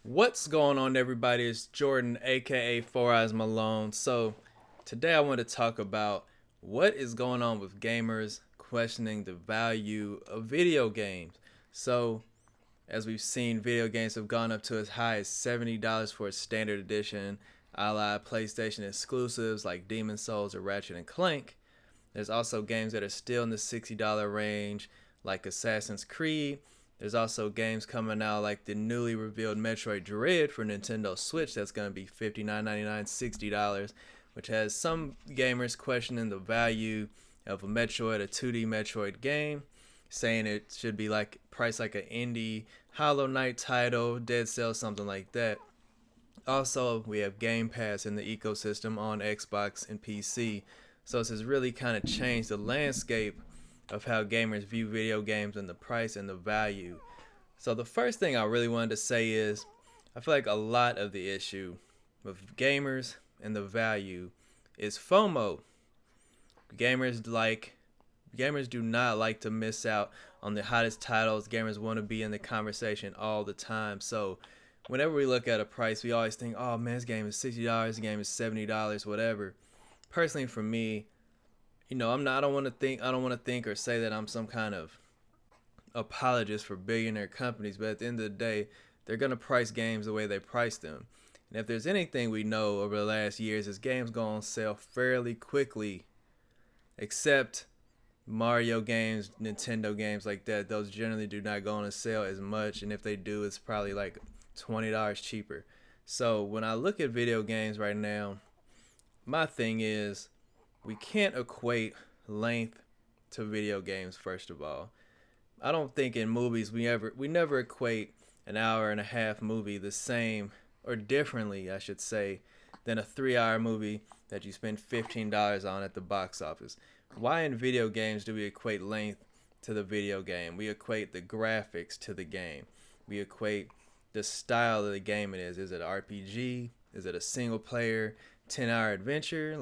What's going on, everybody? It's Jordan, aka Four Eyes Malone. So, today I want to talk about what is going on with gamers questioning the value of video games. So, as we've seen, video games have gone up to as high as $70 for a standard edition, a la PlayStation exclusives like Demon Souls or Ratchet and Clank. There's also games that are still in the $60 range, like Assassin's Creed. There's also games coming out like the newly revealed Metroid Dread for Nintendo Switch that's going to be $59.99, $60, which has some gamers questioning the value of a Metroid, a 2D Metroid game, saying it should be like priced like an indie Hollow Knight title, Dead Cells, something like that. Also, we have Game Pass in the ecosystem on Xbox and PC. So this has really kind of changed the landscape of how gamers view video games and the price and the value. So the first thing I really wanted to say is I feel like a lot of the issue with gamers and the value is FOMO. Gamers like gamers do not like to miss out on the hottest titles. Gamers want to be in the conversation all the time. So whenever we look at a price, we always think, "Oh man, this game is $60, this game is $70, whatever." Personally, for me, I'm not. I don't want to think or say that I'm some kind of apologist for billionaire companies. But at the end of the day, they're gonna price games the way they price them. And if there's anything we know over the last years, is games go on sale fairly quickly, except Mario games, Nintendo games like that. Those generally do not go on a sale as much, and if they do, it's probably like $20 cheaper. So when I look at video games right now, my thing is we can't equate length to video games. First of all, I don't think in movies we never equate an hour and a half movie the same or differently, I should say, than a 3 hour movie that you spend $15 on at the box office. Why in video games do we equate length to the video game? We equate the graphics to the game. We equate the style of the game it is. Is it an RPG? Is it a single player 10-hour adventure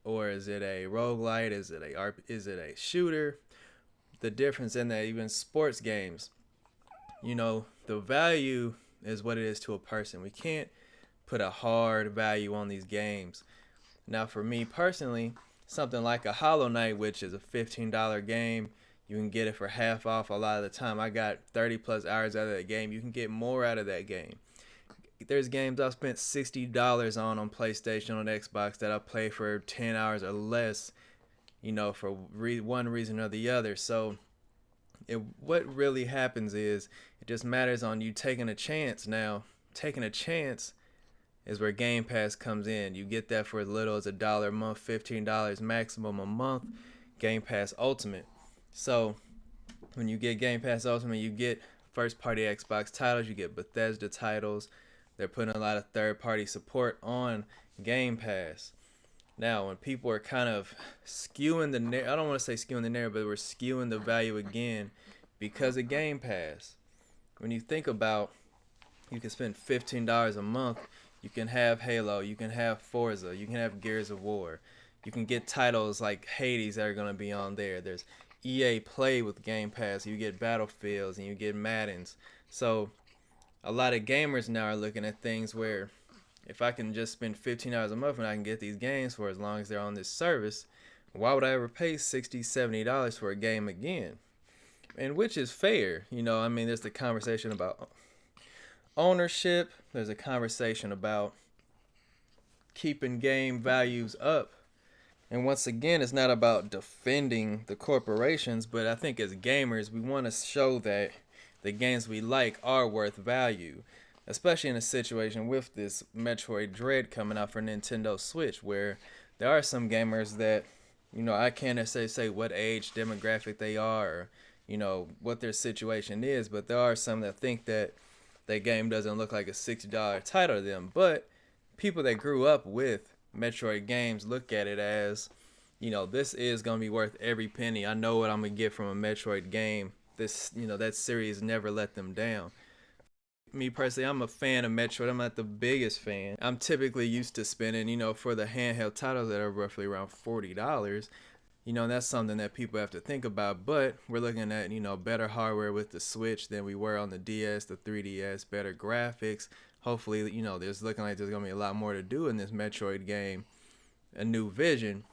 or is it a roguelite? Is it a shooter? The difference in that, even sports games, the value is what it is to a person. We can't put a hard value on these games. Now, for me personally, something like a Hollow Knight, which is a $15 game, you can get it for half off a lot of the time. I got 30 plus hours out of that game. You can get more out of that game. There's games I've spent $60 on PlayStation, on Xbox, that I play for 10 hours or less, for one reason or the other. So what really happens is it just matters on you taking a chance. Now, taking a chance is where Game Pass comes in. You get that for as little as $1 a month, $15 maximum a month. Game Pass Ultimate. So when you get Game Pass Ultimate, you get first party Xbox titles, you get Bethesda titles. They're putting a lot of third party support on Game Pass. Now, when people are kind of skewing I don't want to say skewing the narrative, but we're skewing the value again because of Game Pass. When you think about, you can spend $15 a month, you can have Halo, you can have Forza, you can have Gears of War, you can get titles like Hades that are going to be on there. There's EA Play with Game Pass, you get Battlefields and you get Maddens. So a lot of gamers now are looking at things where if I can just spend $15 a month and I can get these games for as long as they're on this service, why would I ever pay $60, $70 for a game again? And which is fair. There's the conversation about ownership. There's a conversation about keeping game values up. And once again, it's not about defending the corporations, but I think as gamers, we want to show that the games we like are worth value, especially in a situation with this Metroid Dread coming out for Nintendo Switch, where there are some gamers that, I can't necessarily say what age demographic they are, or, what their situation is, but there are some that think that that game doesn't look like a $60 title to them. But people that grew up with Metroid games look at it as, this is going to be worth every penny. I know what I'm going to get from a Metroid game. That series never let them down. Me personally, I'm a fan of Metroid. I'm not the biggest fan. I'm typically used to spending, for the handheld titles that are roughly around $40. That's something that people have to think about. But we're looking at, better hardware with the Switch than we were on the DS, the 3DS, better graphics. Hopefully, there's looking like there's going to be a lot more to do in this Metroid game, a new vision.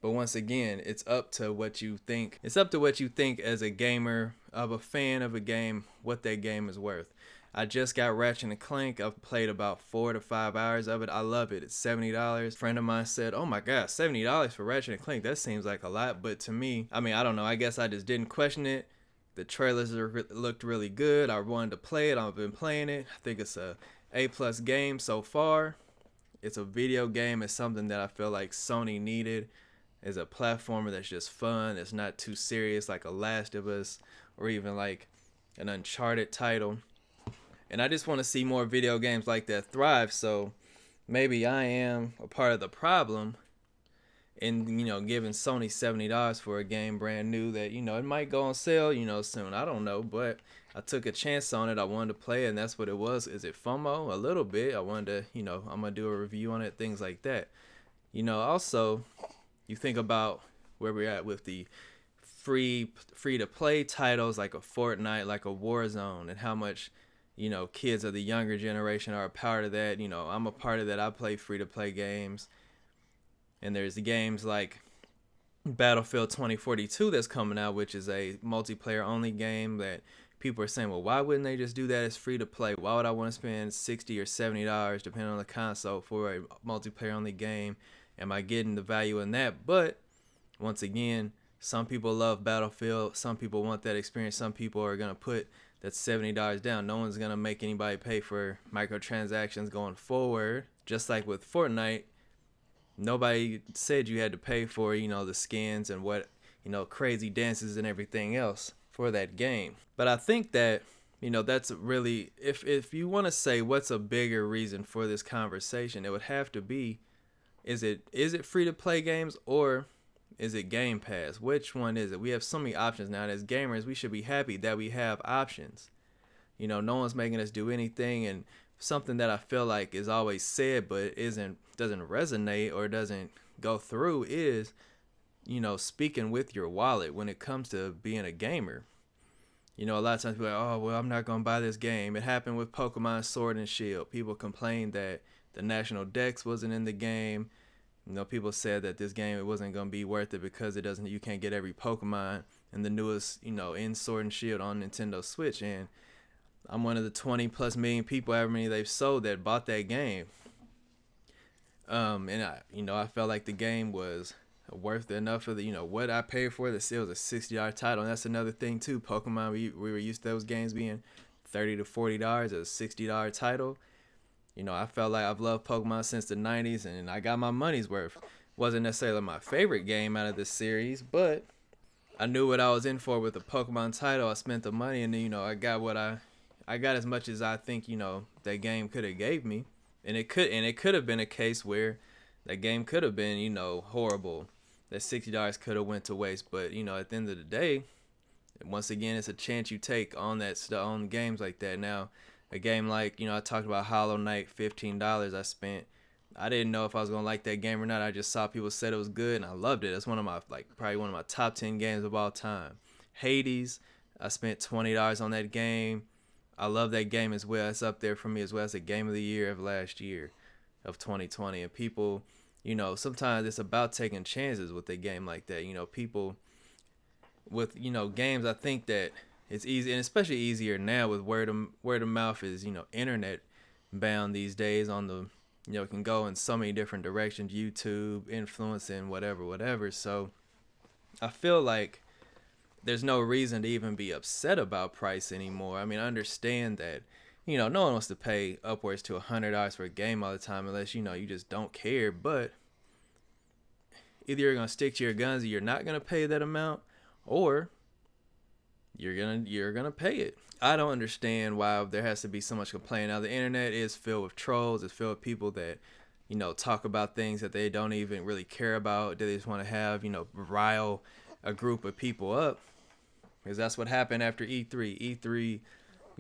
But once again, it's up to what you think. It's up to what you think as a gamer, of a fan of a game, what that game is worth. I just got Ratchet and Clank. I've played about 4 to 5 hours of it. I love it. It's $70. A friend of mine said, "Oh my God, $70 for Ratchet and Clank. That seems like a lot." But to me, I don't know. I guess I just didn't question it. The trailers looked really good. I wanted to play it. I've been playing it. I think it's a A+ game so far. It's a video game. It's something that I feel like Sony needed. Is a platformer that's just fun. It's not too serious like a Last of Us or even like an Uncharted title. And I just want to see more video games like that thrive. So maybe I am a part of the problem in, giving Sony $70 for a game brand new that, it might go on sale, soon. I don't know, but I took a chance on it. I wanted to play it, and that's what it was. Is it FOMO? A little bit. I wanted to, I'm going to do a review on it, things like that. Also, you think about where we're at with the free to play titles like a Fortnite, like a Warzone, and how much kids of the younger generation are a part of that. I'm a part of that. I play free to play games, and there's the games like Battlefield 2042 that's coming out, which is a multiplayer only game that people are saying, well, why wouldn't they just do that as free to play? Why would I want to spend $60 or $70 depending on the console for a multiplayer only game? Am I getting the value in that? But once again, some people love Battlefield. Some people want that experience. Some people are going to put that $70 down. No one's going to make anybody pay for microtransactions going forward. Just like with Fortnite, nobody said you had to pay for, the skins and what, crazy dances and everything else for that game. But I think that, that's really, if you want to say what's a bigger reason for this conversation, it would have to be, is it free to play games or is it Game Pass? Which one is it? We have so many options now. And as gamers, we should be happy that we have options. No one's making us do anything. And something that I feel like is always said but doesn't resonate or doesn't go through is, speaking with your wallet when it comes to being a gamer. A lot of times people are like, oh, well, I'm not going to buy this game. It happened with Pokemon Sword and Shield. People complained that the National Dex wasn't in the game. People said that this game, it wasn't going to be worth it because you can't get every Pokemon in the newest, in Sword and Shield on Nintendo Switch. And I'm one of the 20+ million people, however many they've sold, that bought that game. And I felt like the game was worth enough for the, what I paid for. It was a $60 title. And that's another thing too. Pokemon, we were used to those games being $30 to $40 as a $60 title. I felt like I've loved Pokemon since the 90s, and I got my money's worth. Wasn't necessarily my favorite game out of this series, but I knew what I was in for with the Pokemon title. I spent the money, and then, I got what I got as much as I think, that game could have gave me. And it could have been a case where that game could have been, horrible. That $60 could have went to waste. But, at the end of the day, once again, it's a chance you take on that stuff, on games like that. Now, a game like, I talked about Hollow Knight, $15 I spent. I didn't know if I was going to like that game or not. I just saw people said it was good, and I loved it. It's one of my, probably one of my top 10 games of all time. Hades, I spent $20 on that game. I love that game as well. It's up there for me as well as the game of the year of last year, of 2020. And people, sometimes it's about taking chances with a game like that. People with, games, I think that it's easy, and especially easier now with word of mouth is, internet bound these days on the, it can go in so many different directions, YouTube, influencing, whatever. So I feel like there's no reason to even be upset about price anymore. I understand that, no one wants to pay upwards to $100 for a game all the time unless, you just don't care. But either you're going to stick to your guns and you're not going to pay that amount, or you're gonna pay it. I don't understand why there has to be so much complaining. Now, the internet is filled with trolls. It's filled with people that, talk about things that they don't even really care about. They just want to have, rile a group of people up. Because that's what happened after E3. E3,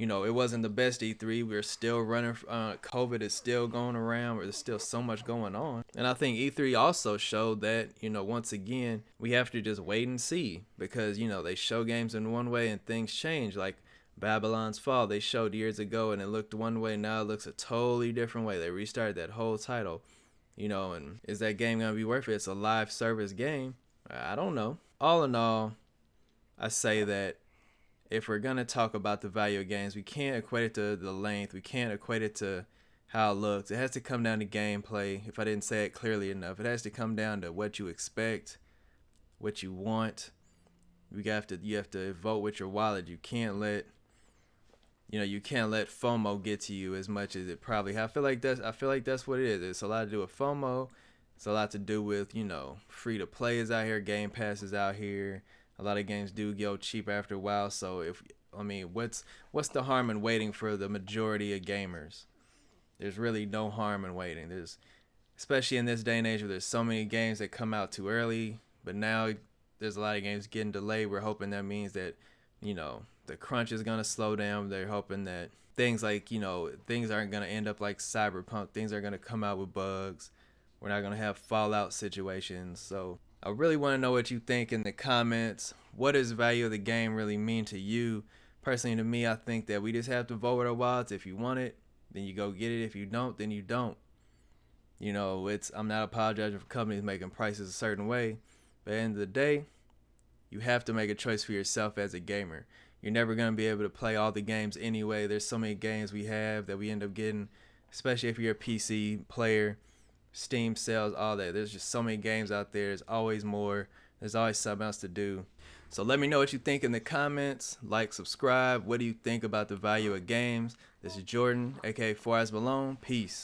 it wasn't the best E3. We're still running. COVID is still going around. There's still so much going on. And I think E3 also showed that, once again, we have to just wait and see because, they show games in one way and things change. Like Babylon's Fall, they showed years ago and it looked one way. Now it looks a totally different way. They restarted that whole title, and is that game going to be worth it? It's a live service game. I don't know. All in all, I say that if we're going to talk about the value of games, we can't equate it to the length. We can't equate it to how it looks. It has to come down to gameplay. If I didn't say it clearly enough, it has to come down to what you expect, what you want. You have to vote with your wallet. You can't let FOMO get to you as much as it probably. I feel like that's what it is. It's a lot to do with FOMO. It's a lot to do with, free to play is out here, Game Pass is out here. A lot of games do go cheap after a while. So what's the harm in waiting for the majority of gamers? There's really no harm in waiting. Especially in this day and age where there's so many games that come out too early, but now there's a lot of games getting delayed. We're hoping that means that, the crunch is gonna slow down. They're hoping that things like, things aren't gonna end up like Cyberpunk. Things are gonna come out with bugs. We're not gonna have Fallout situations. So I really want to know what you think in the comments. What does value of the game really mean to you? Personally, to me, I think that we just have to vote with our wallets. If you want it, then you go get it. If you don't, then you don't. I'm not apologizing for companies making prices a certain way, but at the end of the day, you have to make a choice for yourself as a gamer. You're never going to be able to play all the games anyway. There's so many games we have that we end up getting, especially if you're a PC player. Steam sales, all that. There's just so many games out there. There's always more. There's always something else to do. So let me know what you think in the comments. Like, subscribe. What do you think about the value of games? This is Jordan, aka 4 Eyes Malone. Peace.